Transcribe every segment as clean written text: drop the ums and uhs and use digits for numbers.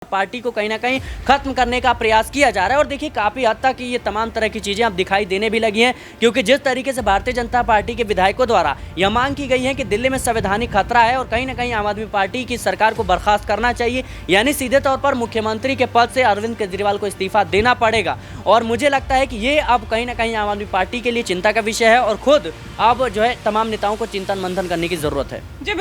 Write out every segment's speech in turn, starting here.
Party को कहीं ना कहीं खत्म करने का प्रयास किया जा रहा है। और देखिए काफ़ी हद तक ये तमाम तरह की चीज़ें अब दिखाई देने भी लगी हैं, क्योंकि जिस तरीके से भारतीय जनता पार्टी के विधायकों द्वारा यह मांग की गई है कि दिल्ली में संवैधानिक खतरा है और कहीं ना कहीं आम आदमी पार्टी की सरकार को बर्खास्त करना चाहिए, यानी सीधे तौर पर मुख्यमंत्री के पद से अरविंद केजरीवाल को इस्तीफा देना पड़ेगा। और मुझे लगता है कि ये अब कहीं ना कहीं आम आदमी पार्टी के लिए चिंता का विषय है और खुद अब जो है तमाम नेताओं को चिंतन मंथन करने की जरूरत है।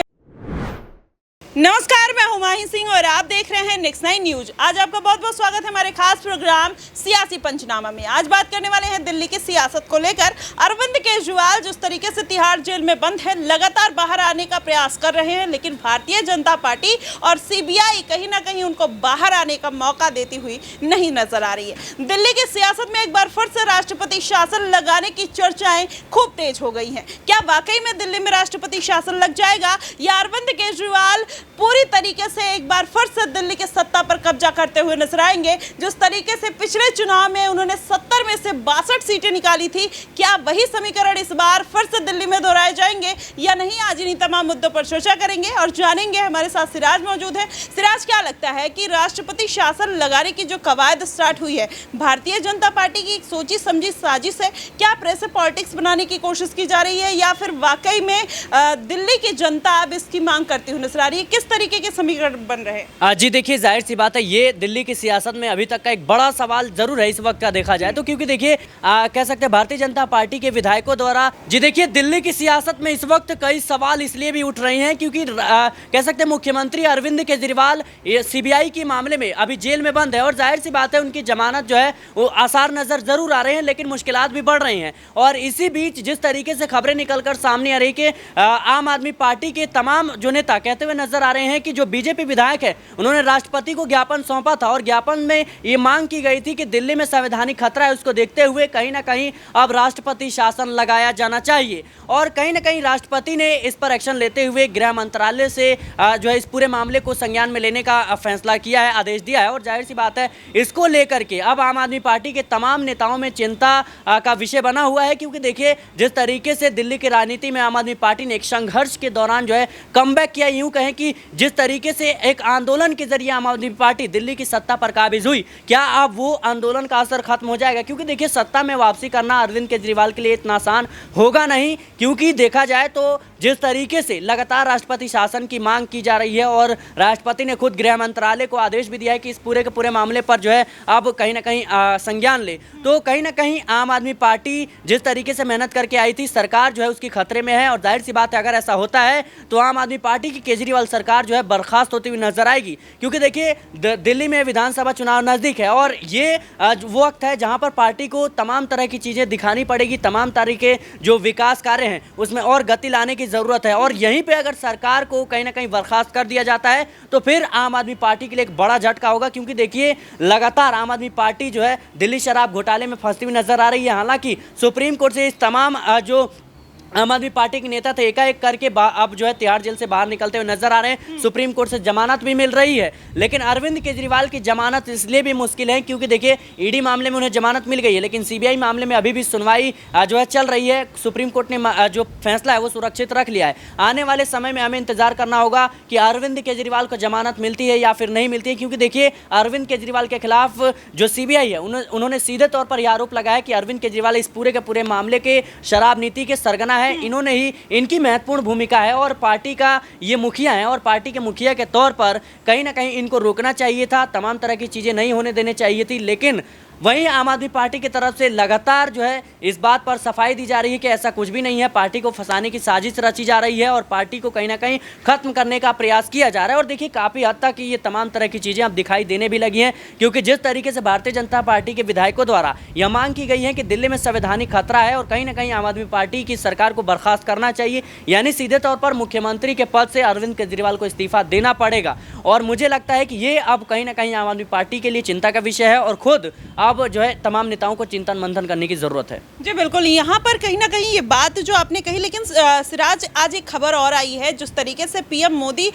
नमस्कार, मैं हुमायूं सिंह और आप देख रहे हैं नेक्स्ट 9 न्यूज। आज आपका बहुत बहुत स्वागत है हमारे खास प्रोग्राम सियासी पंचनामा में। आज बात करने वाले हैं दिल्ली की सियासत को लेकर। अरविंद केजरीवाल जिस तरीके से तिहाड़ जेल में बंद है, लगातार बाहर आने का प्रयास कर रहे हैं, लेकिन भारतीय जनता पार्टी और सीबीआई कहीं ना कहीं उनको बाहर आने का मौका देती हुई नहीं नजर आ रही है। दिल्ली की सियासत में एक बार फिर से राष्ट्रपति शासन लगाने की चर्चाएं खूब तेज हो गई हैं। क्या वाकई में दिल्ली में राष्ट्रपति शासन लग जाएगा या अरविंद केजरीवाल पूरी तरीके से एक बार फिर से दिल्ली के सत्ता पर कब्जा करते हुए नजर आएंगे? जिस तरीके से पिछले चुनाव में उन्होंने 70 में से 62 सीटें निकाली थी, क्या वही समीकरण इस बार फिर से दिल्ली में दोहराए जाएंगे या नहीं? आज इन्हीं तमाम मुद्दों पर चर्चा करेंगे और जानेंगे। हमारे साथ सिराज मौजूद है। सिराज, क्या लगता है कि राष्ट्रपति शासन लगाने की जो कवायद स्टार्ट हुई है, भारतीय जनता पार्टी की एक सोची समझी साजिश है? क्या प्रेस पॉलिटिक्स बनाने की कोशिश की जा रही है या फिर वाकई में दिल्ली की जनता अब इसकी मांग करती हुई नजर आ रही है? किस तरीके के समीकरण बन रहे हैं? जी देखिए, जाहिर सी बात है ये दिल्ली की सियासत में अभी तक का एक बड़ा सवाल जरूर है इस वक्त का देखा जाए तो, क्योंकि देखिए कह सकते हैं भारतीय जनता पार्टी के विधायकों द्वारा जी देखिए दिल्ली की सियासत में इस वक्त कई सवाल इसलिए भी उठ रहे हैं क्योंकि कह सकते हैं मुख्यमंत्री अरविंद केजरीवाल सीबीआई के मामले में अभी जेल में बंद है और जाहिर सी बात है उनकी जमानत जो है वो आसार नजर जरूर आ रहे हैं, लेकिन मुश्किलात भी बढ़ रही हैं। और इसी बीच जिस तरीके से खबरें निकलकर सामने आ रही कि आम आदमी पार्टी के तमाम जो नेता कहते हुए नजर आ रहे हैं कि जो बीजेपी विधायक है उन्होंने राष्ट्रपति को ज्ञापन सौंपा था और ज्ञापन में ये मांग की गई थी कि दिल्ली में संवैधानिक खतरा है, उसको देखते हुए कहीं ना कहीं अब राष्ट्रपति शासन लगाया जाना चाहिए। और कहीं ना कहीं राष्ट्रपति ने इस पर एक्शन लेते हुए गृह मंत्रालय से जो है इस पूरे मामले को संज्ञान में लेने का फैसला किया है, आदेश दिया है। और जाहिर सी बात है इसको लेकर के अब आम आदमी पार्टी के तमाम नेताओं में चिंता का विषय बना हुआ है, क्योंकि देखिए जिस तरीके से दिल्ली की राजनीति में आम आदमी पार्टी ने एक संघर्ष के दौरान जो है कमबैक किया, यूं कहें कि जिस तरीके से एक आंदोलन के जरिए आम आदमी पार्टी दिल्ली की सत्ता पर काबिज हुई, क्या अब वो आंदोलन का असर खत्म हो जाएगा? क्योंकि देखिए सत्ता में वापसी करना अरविंद केजरीवाल के लिए इतना आसान होगा नहीं, क्योंकि देखा जाए तो जिस तरीके से लगातार राष्ट्रपति शासन की मांग की जा रही है और राष्ट्रपति ने खुद गृह मंत्रालय को आदेश भी दिया है कि इस पूरे के पूरे मामले पर जो है अब कहीं ना कहीं संज्ञान ले, तो कहीं ना कहीं आम आदमी पार्टी जिस तरीके से मेहनत करके आई थी, सरकार जो है उसकी खतरे में है। और जाहिर सी बात है अगर ऐसा होता है तो आम आदमी पार्टी की केजरीवाल सरकार जो है बर्खास्त होती हुई नजर आएगी, क्योंकि देखिए दिल्ली में विधानसभा चुनाव नजदीक है और ये वो वक्त है जहां पर पार्टी को तमाम तरह की चीजें दिखानी पड़ेगी, तमाम तरह के जो विकास कार्य हैं उसमें और गति लाने की जरूरत है। और यहीं पे अगर सरकार को कहीं ना कहीं बर्खास्त कर दिया जाता है तो फिर आम आदमी पार्टी के लिए एक बड़ा झटका होगा, क्योंकि देखिए लगातार आम आदमी पार्टी जो है दिल्ली शराब घोटाले में फंसती हुई नजर आ रही है। हालांकि सुप्रीम कोर्ट से इस तमाम जो आम आदमी पार्टी के नेता थे एकाएक करके अब जो है तिहाड़ जेल से बाहर निकलते हुए नजर आ रहे हैं, सुप्रीम कोर्ट से जमानत भी मिल रही है। लेकिन अरविंद केजरीवाल की जमानत इसलिए भी मुश्किल है क्योंकि देखिए ईडी मामले में उन्हें जमानत मिल गई है, लेकिन सीबीआई मामले में अभी भी सुनवाई जो है चल रही है। सुप्रीम कोर्ट ने जो फैसला है वो सुरक्षित रख लिया है। आने वाले समय में हमें इंतजार करना होगा कि अरविंद केजरीवाल को जमानत मिलती है या फिर नहीं मिलती है, क्योंकि देखिए अरविंद केजरीवाल के खिलाफ जो सीबीआई है उन्होंने सीधे तौर पर यह आरोप लगाया कि अरविंद केजरीवाल इस पूरे के पूरे मामले के शराब नीति के सरगना है, इन्होंने ही इनकी महत्वपूर्ण भूमिका है और पार्टी का ये मुखिया है और पार्टी के मुखिया के तौर पर कहीं ना कहीं इनको रोकना चाहिए था, तमाम तरह की चीजें नहीं होने देने चाहिए थी। लेकिन वहीं आम आदमी पार्टी की तरफ से लगातार जो है इस बात पर सफाई दी जा रही है कि ऐसा कुछ भी नहीं है, पार्टी को फंसाने की साजिश रची जा रही है और पार्टी को कहीं ना कहीं खत्म करने का प्रयास किया जा रहा है। और देखिए काफ़ी हद तक ये तमाम तरह की चीज़ें अब दिखाई देने भी लगी हैं, क्योंकि जिस तरीके से भारतीय जनता पार्टी के विधायकों द्वारा यह मांग की गई है कि दिल्ली में संवैधानिक खतरा है और कहीं ना कहीं आम आदमी पार्टी की सरकार को बर्खास्त करना चाहिए, यानी सीधे तौर पर मुख्यमंत्री के पद से अरविंद केजरीवाल को इस्तीफा देना पड़ेगा। और मुझे लगता है कि ये अब कहीं ना कहीं आम आदमी पार्टी के लिए चिंता का विषय है और खुद अब जो है तमाम नेताओं को चिंतन मंथन करने की जरूरत है। जी बिल्कुल, यहाँ पर कहीं ना कहीं ये बात जो आपने कही, लेकिन सिराज आज एक खबर और आई है जिस तरीके से पीएम मोदी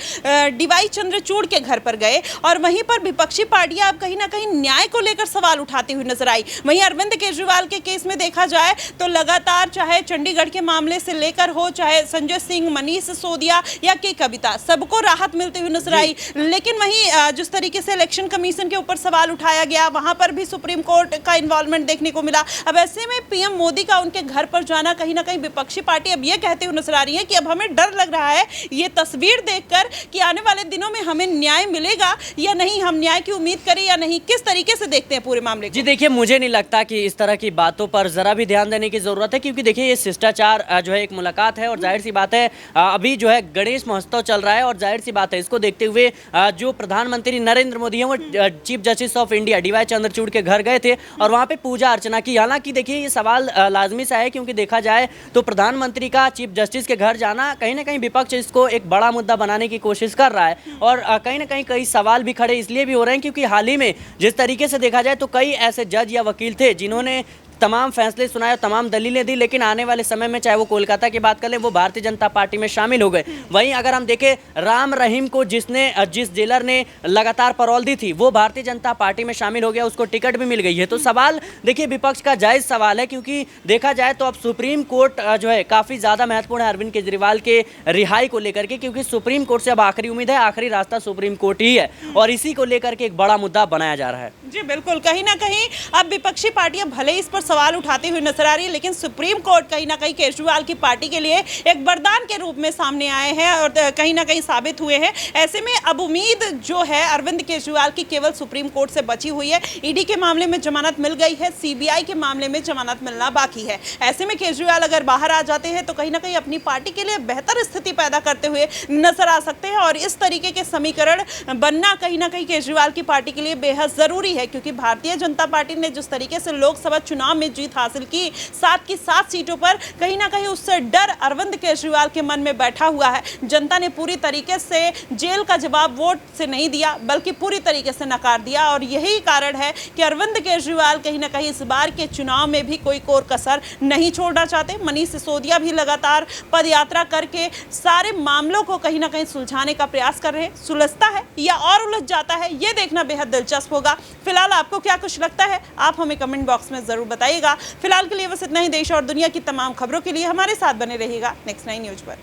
डीवाई चंद्रचूड़ के घर पर गए और वहीं पर विपक्षी पार्टियां अब कहीं ना कहीं न्याय को लेकर सवाल उठाती हुई नजर आई। वहीं अरविंद केजरीवाल के केस में देखा जाए तो लगातार चाहे चंडीगढ़ के मामले से लेकर हो, चाहे संजय सिंह, मनीष सिसोदिया या के कविता, सबको राहत मिलती हुई नजर आई। लेकिन वहीं जिस तरीके से इलेक्शन कमीशन के ऊपर सवाल उठाया गया, वहां पर भी सुप्रीम कोर्ट का इन्वॉल्वमेंट देखने को मिला। अब ऐसे में पीएम मोदी का उनके घर पर जाना, कहीं ना कहीं विपक्षी पार्टी अब ये कहते हुए नजर आ रही है कि अब हमें डर लग रहा है ये तस्वीर देखकर कि आने वाले दिनों में हमें न्याय मिलेगा या नहीं, हम न्याय की उम्मीद करें या नहीं। किस तरीके से देखते हैं पूरे मामले को? जी देखिए, मुझे नहीं लगता कि इस तरह की बातों पर जरा भी ध्यान देने की जरूरत है, क्योंकि देखिए ये शिष्टाचार जो है एक मुलाकात है और जाहिर सी बात है अभी जो है गणेश महोत्सव चल रहा है और जाहिर सी बात है इसको देखते हुए जो प्रधानमंत्री नरेंद्र मोदी हैं वो chief justice of India DY Chandrachud के घर गए थे और वहां पे पूजा अर्चना की। हालांकि देखिए ये सवाल लाजमी सा है, क्योंकि देखा जाए तो प्रधानमंत्री का चीफ जस्टिस के घर जाना कहीं ना कहीं विपक्ष इसको एक बड़ा मुद्दा बनाने की कोशिश कर रहा है और कहीं ना कहीं कई सवाल भी खड़े इसलिए भी हो रहे हैं क्योंकि हाल ही में जिस तरीके से देखा जाए तो कई ऐसे जज या वकील थे जिन्होंने तमाम फैसले सुनाए, तमाम दलीलें दी, लेकिन आने वाले समय में चाहे वो कोलकाता की बात कर ले वो भारतीय जनता पार्टी में शामिल हो गए। वहीं अगर हम देखें राम रहीम को जिस जेलर ने लगातार पैरोल दी थी वो भारतीय जनता पार्टी में शामिल हो गया, उसको टिकट भी मिल गई है। तो सवाल देखिए विपक्ष का जायज़ सवाल है, क्योंकि देखा जाए तो अब सुप्रीम कोर्ट जो है काफ़ी ज़्यादा महत्वपूर्ण है अरविंद केजरीवाल के रिहाई को लेकर के, क्योंकि सुप्रीम कोर्ट से अब आखिरी उम्मीद है, आखिरी रास्ता सुप्रीम कोर्ट ही है और इसी को लेकर के एक बड़ा मुद्दा बनाया जा रहा है। जी बिल्कुल, कहीं ना कहीं अब विपक्षी पार्टियां भले इस पर सवाल उठाती हुई नजर आ रही है, लेकिन सुप्रीम कोर्ट कहीं ना कहीं केजरीवाल की पार्टी के लिए एक वरदान के रूप में सामने आए हैं और कहीं ना कहीं साबित हुए हैं। ऐसे में अब उम्मीद जो है अरविंद केजरीवाल की केवल सुप्रीम कोर्ट से बची हुई है। ईडी के मामले में जमानत मिल गई है, सीबीआई के मामले में जमानत मिलना बाकी है। ऐसे में केजरीवाल अगर बाहर आ जाते हैं तो कहीं ना कहीं अपनी पार्टी के लिए बेहतर स्थिति पैदा करते हुए नजर आ सकते हैं और इस तरीके के समीकरण बनना कहीं ना कहीं केजरीवाल की पार्टी के लिए बेहद जरूरी है, क्योंकि भारतीय जनता पार्टी ने जिस तरीके से लोकसभा चुनाव में जीत हासिल की 7 की 7 सीटों पर, कहीं ना कहीं उससे डर अरविंद केजरीवाल के मन में बैठा हुआ है। जनता ने पूरी तरीके से जेल का जवाब वोट से नहीं दिया बल्कि पूरी तरीके से नकार दिया और यही कारण है कि अरविंद केजरीवाल कहीं ना कहीं इस बार के चुनाव में भी कोई कोर कसर नहीं छोड़ना चाहते। मनीष सिसोदिया भी लगातार पदयात्रा करके सारे मामलों को कहीं ना कहीं सुलझाने का प्रयास कर रहे हैं। सुलझता है या और उलझ जाता है ये देखना बेहद दिलचस्प होगा। फिलहाल आपको क्या कुछ लगता है आप हमें कमेंट बॉक्स में जरूर बताइएगा। फिलहाल के लिए बस इतना ही। देश और दुनिया की तमाम खबरों के लिए हमारे साथ बने रहिएगा नेक्स्ट 9 न्यूज पर।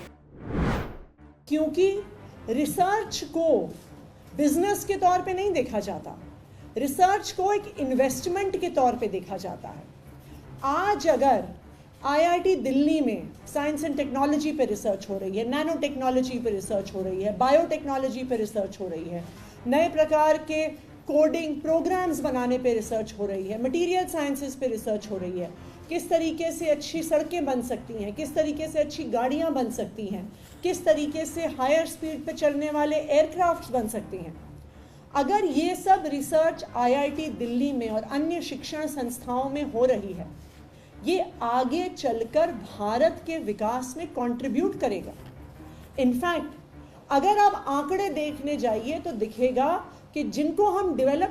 क्योंकि रिसर्च को बिजनेस के तौर पे नहीं देखा जाता, रिसर्च को एक इन्वेस्टमेंट के तौर पे देखा जाता है। आज अगर आईआईटी दिल्ली में साइंस एंड टेक्नोलॉजी पे रिसर्च हो रही है, नैनो टेक्नोलॉजी पे रिसर्च हो रही है, बायोटेक्नोलॉजी पे रिसर्च हो रही है, नए प्रकार के कोडिंग प्रोग्राम्स बनाने पे रिसर्च हो रही है, मटेरियल साइंसेस पे रिसर्च हो रही है, किस तरीके से अच्छी सड़कें बन सकती हैं, किस तरीके से अच्छी गाड़ियां बन सकती हैं, किस तरीके से हायर स्पीड पे चलने वाले एयरक्राफ्ट्स बन सकती हैं। अगर ये सब रिसर्च आईआईटी दिल्ली में और अन्य शिक्षण संस्थाओं में हो रही है, ये आगे चलकर भारत के विकास में कंट्रीब्यूट करेगा। इनफैक्ट अगर आप आंकड़े देखने जाइए तो दिखेगा कि जिनको हम डेवलप्ड